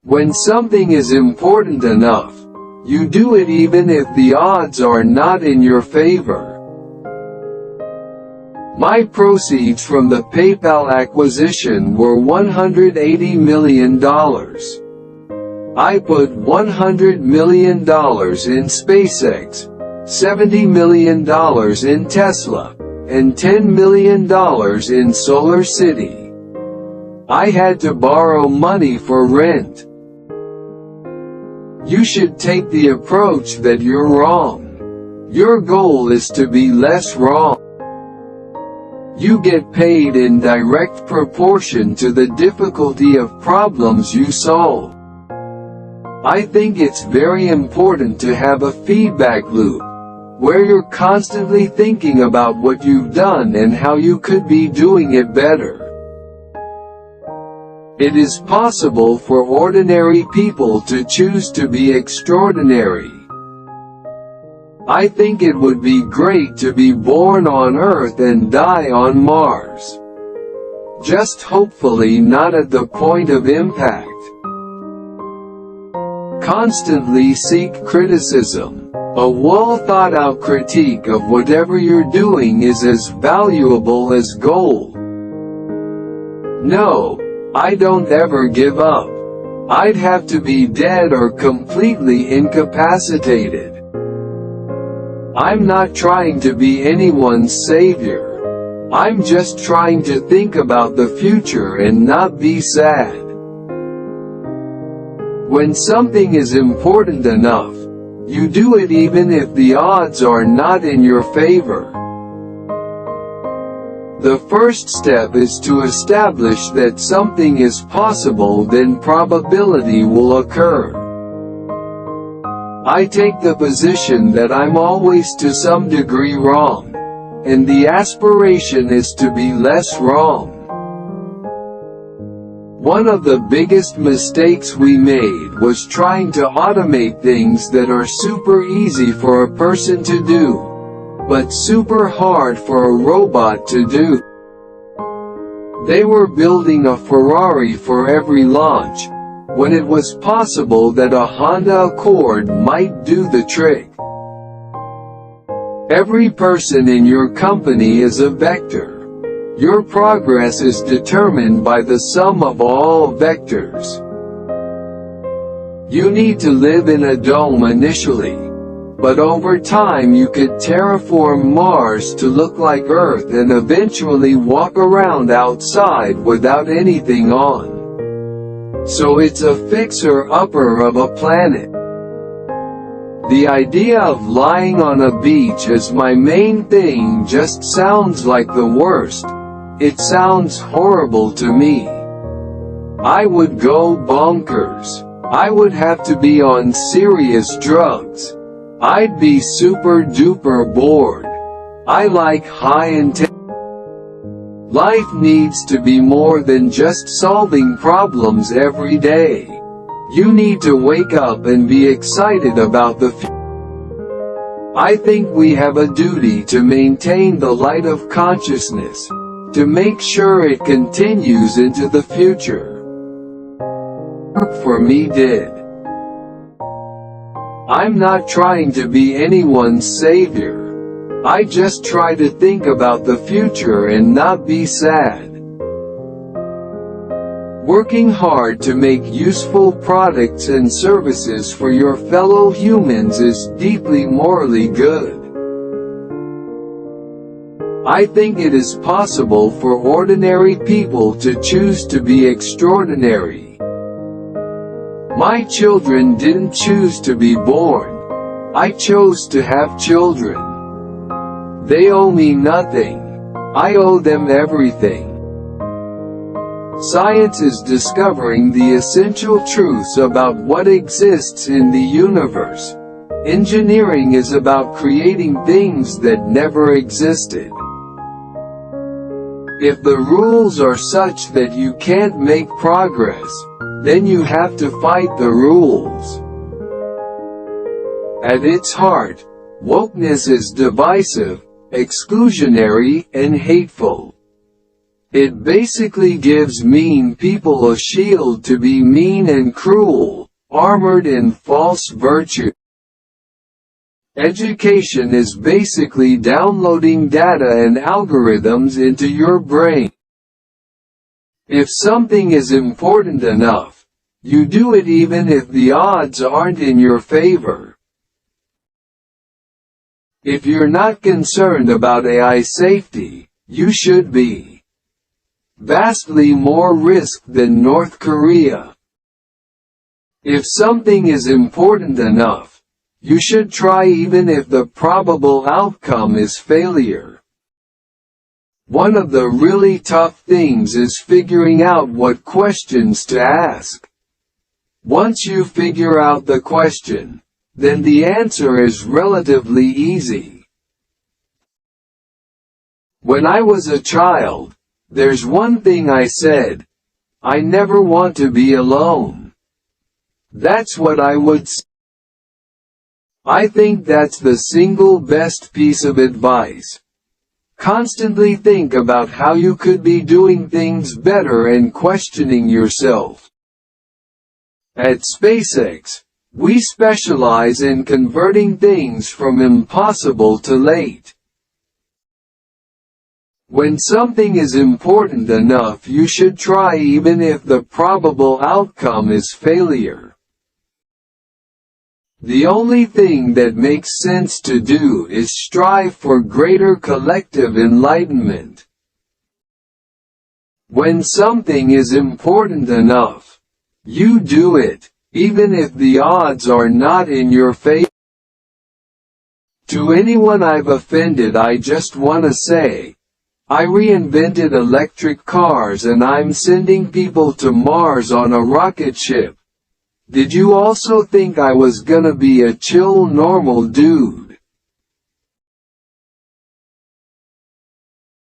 When something is important enough, you do it even if the odds are not in your favor. My proceeds from the PayPal acquisition were $180 million. I put $100 million in SpaceX, $70 million in Tesla, and $10 million in Solar City. I had to borrow money for rent. You should take the approach that you're wrong. Your goal is to be less wrong. You get paid in direct proportion to the difficulty of problems you solve. I think it's very important to have a feedback loop, where you're constantly thinking about what you've done and how you could be doing it better. It is possible for ordinary people to choose to be extraordinary. I think it would be great to be born on Earth and die on Mars. Just hopefully not at the point of impact. Constantly seek criticism. A well-thought-out critique of whatever you're doing is as valuable as gold. No, I don't ever give up. I'd have to be dead or completely incapacitated. I'm not trying to be anyone's savior. I'm just trying to think about the future and not be sad. When something is important enough, you do it even if the odds are not in your favor. The first step is to establish that something is possible, then probability will occur. I take the position that I'm always to some degree wrong, and the aspiration is to be less wrong. One of the biggest mistakes we made was trying to automate things that are super easy for a person to do, but super hard for a robot to do. They were building a Ferrari for every launch, when it was possible that a Honda Accord might do the trick. Every person in your company is a vector. Your progress is determined by the sum of all vectors. You need to live in a dome initially, but over time you could terraform Mars to look like Earth and eventually walk around outside without anything on. So it's a fixer-upper of a planet. The idea of lying on a beach as my main thing just sounds like the worst. It sounds horrible to me. I would go bonkers. I would have to be on serious drugs. I'd be super duper bored. I like high intensity. Life needs to be more than just solving problems every day. You need to wake up and be excited about the future. I think we have a duty to maintain the light of consciousness, to make sure it continues into the future. For me did. I'm not trying to be anyone's savior. I just try to think about the future and not be sad. Working hard to make useful products and services for your fellow humans is deeply morally good. I think it is possible for ordinary people to choose to be extraordinary. My children didn't choose to be born. I chose to have children. They owe me nothing. I owe them everything. Science is discovering the essential truths about what exists in the universe. Engineering is about creating things that never existed. If the rules are such that you can't make progress, then you have to fight the rules. At its heart, wokeness is divisive, exclusionary, and hateful. It basically gives mean people a shield to be mean and cruel, armored in false virtue. Education is basically downloading data and algorithms into your brain. If something is important enough, you do it even if the odds aren't in your favor. If you're not concerned about AI safety, you should be. Vastly more risk than North Korea. If something is important enough, you should try even if the probable outcome is failure. One of the really tough things is figuring out what questions to ask. Once you figure out the question, then the answer is relatively easy. When I was a child, there's one thing I said: I never want to be alone. That's what I would say. I think that's the single best piece of advice. Constantly think about how you could be doing things better and questioning yourself. At SpaceX, we specialize in converting things from impossible to late. When something is important enough, you should try even if the probable outcome is failure. The only thing that makes sense to do is strive for greater collective enlightenment. When something is important enough, you do it, even if the odds are not in your favor. To anyone I've offended, I just wanna say, I reinvented electric cars and I'm sending people to Mars on a rocket ship. Did you also think I was gonna be a chill normal dude?